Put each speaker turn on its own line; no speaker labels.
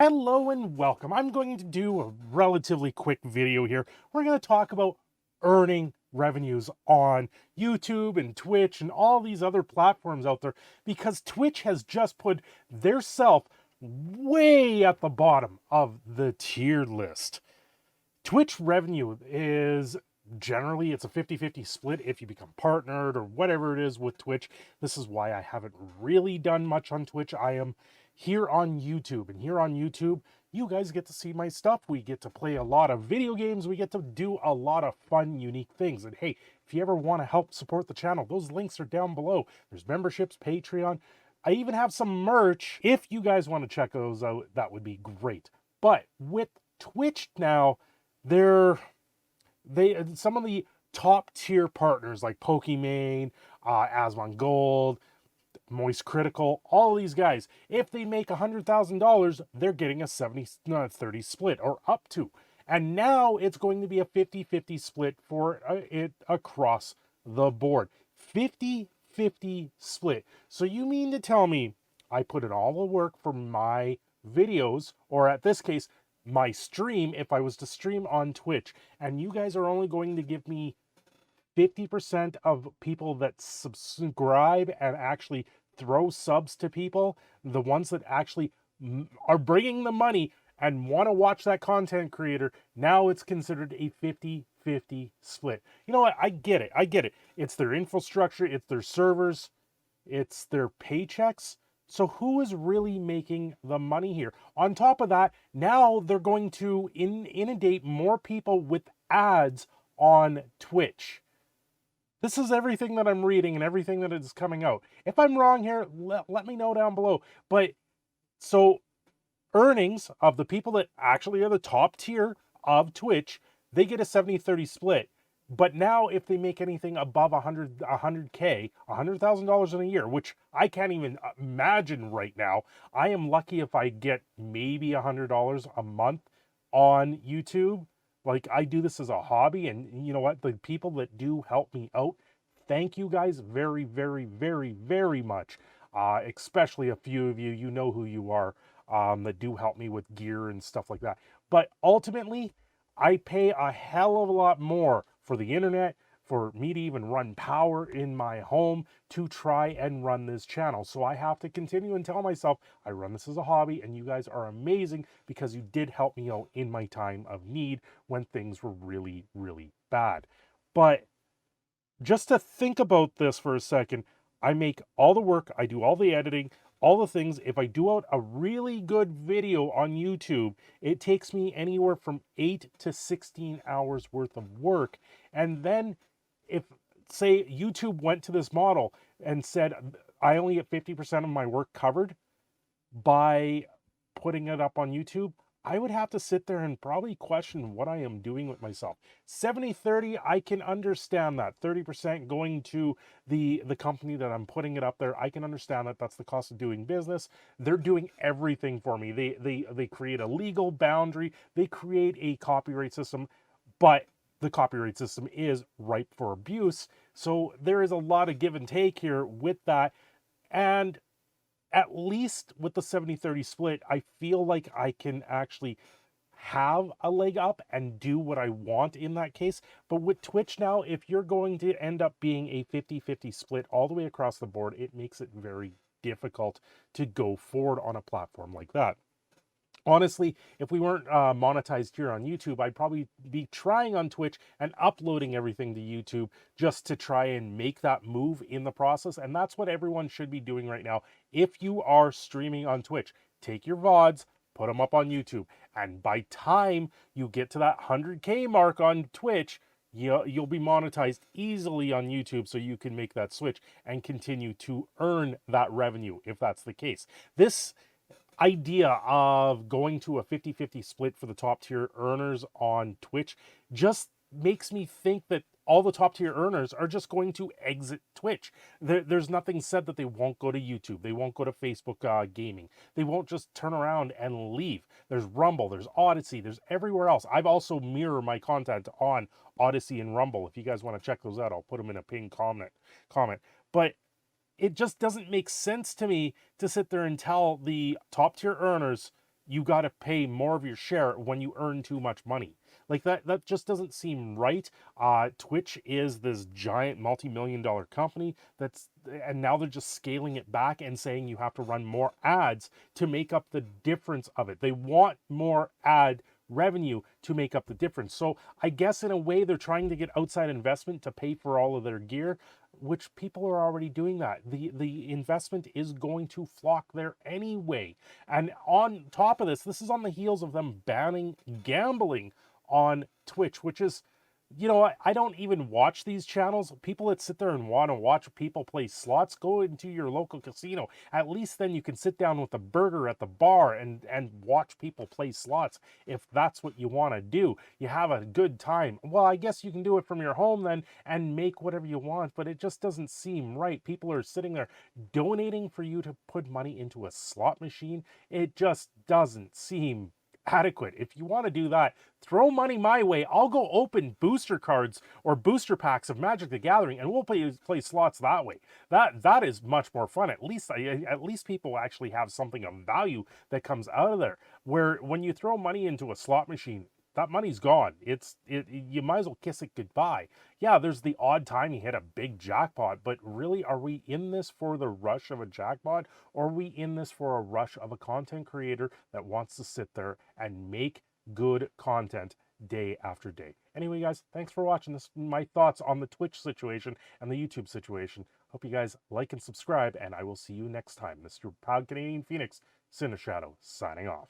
Hello and welcome. I'm going to do a relatively quick video here. We're going to talk about earning revenues on YouTube and Twitch and all these other platforms out there because Twitch has just put their self way at the bottom of the tier list. Twitch revenue is generally it's a 50-50 split if you become partnered or whatever it is with Twitch. This is why I haven't really done much on Twitch. I am here on YouTube, and here on YouTube you guys get to see my stuff. We get to play a lot of video games. We get to do a lot of fun, unique things. And hey, if you ever want to help support the channel, those links are down below. There's memberships, Patreon. I even have some merch. If you guys want to check those out, that would be great. But with Twitch now, some of the top tier partners like Pokimane, Asmongold, Moist Critical, all of these guys, if they make $100,000, they're getting a 70-30 split or up to. And now it's going to be a 50-50 split for it across the board. 50-50 split. So you mean to tell me I put in all the work for my videos, or at this case, my stream, if I was to stream on Twitch, and you guys are only going to give me 50% of people that subscribe and actually throw subs to people, the ones that actually are bringing the money and want to watch that content creator, now it's considered a 50-50 split. You know what? I get it. I get it. It's their infrastructure, it's their servers, it's their paychecks. So who is really making the money here? On top of that, now they're going to inundate more people with ads on Twitch. This is everything that I'm reading and everything that is coming out. If I'm wrong here, let me know down below. But so earnings of the people that actually are the top tier of Twitch, they get a 70-30 split. But now if they make anything above 100K, $100,000 in a year, which I can't even imagine right now, I am lucky if I get maybe $100 a month on YouTube. Like, I do this as a hobby, and you know what? The people that do help me out, thank you guys very, very, very, very much. Especially a few of you, you know who you are, that do help me with gear and stuff like that. But ultimately, I pay a hell of a lot more for the internet, for me to even run power in my home to try and run this channel. So I have to continue and tell myself I run this as a hobby, and you guys are amazing because you did help me out in my time of need when things were really, really bad. But just to think about this for a second, I make all the work, I do all the editing, all the things. If I do out a really good video on YouTube, it takes me anywhere from 8 to 16 hours worth of work. And then if, say, YouTube went to this model and said, I only get 50% of my work covered by putting it up on YouTube, I would have to sit there and probably question what I am doing with myself. 70-30, I can understand that. 30% going to the company that I'm putting it up there, I can understand that. That's the cost of doing business. They're doing everything for me. They create a legal boundary. They create a copyright system, but the copyright system is ripe for abuse. So there is a lot of give and take here with that. And at least with the 70-30 split, I feel like I can actually have a leg up and do what I want in that case. But with Twitch now, if you're going to end up being a 50-50 split all the way across the board, it makes it very difficult to go forward on a platform like that. Honestly, if we weren't monetized here on YouTube, I'd probably be trying on Twitch and uploading everything to YouTube just to try and make that move in the process. And that's what everyone should be doing right now. If you are streaming on Twitch, take your VODs, put them up on YouTube. And by time you get to that 100K mark on Twitch, you'll be monetized easily on YouTube, so you can make that switch and continue to earn that revenue if that's the case. This idea of going to a 50-50 split for the top tier earners on Twitch just makes me think that all the top tier earners are just going to exit Twitch. There's nothing said that they won't go to YouTube. They won't go to Facebook gaming. They won't just turn around and leave. There's Rumble, there's Odyssey, there's everywhere else. I've also mirrored my content on Odyssey and Rumble. If you guys want to check those out, I'll put them in a pinned comment. But it just doesn't make sense to me to sit there and tell the top tier earners, you got to pay more of your share when you earn too much money. Like that just doesn't seem right. Twitch is this giant multi-million-dollar company and now they're just scaling it back and saying you have to run more ads to make up the difference of it. They want more ad revenue to make up the difference. So I guess in a way they're trying to get outside investment to pay for all of their gear, which people are already doing that. The investment is going to flock there anyway. And on top of this, this is on the heels of them banning gambling on Twitch, which is, you know, I don't even watch these channels. People that sit there and want to watch people play slots, go into your local casino. At least then you can sit down with a burger at the bar and watch people play slots if that's what you want to do. You have a good time. Well, I guess you can do it from your home then and make whatever you want, but it just doesn't seem right. People are sitting there donating for you to put money into a slot machine. It just doesn't seem adequate. If you want to do that, throw money my way. I'll go open booster cards or booster packs of Magic the Gathering, and we'll play slots that way. That is much more fun. At least people actually have something of value that comes out of there. Where when you throw money into a slot machine, that money's gone. You might as well kiss it goodbye. Yeah, there's the odd time you hit a big jackpot, but really, are we in this for the rush of a jackpot, or are we in this for a rush of a content creator that wants to sit there and make good content day after day? Anyway, guys, thanks for watching this. My thoughts on the Twitch situation and the YouTube situation. Hope you guys like and subscribe, and I will see you next time. Mr. Proud Canadian Phoenix, Cindershadow, signing off.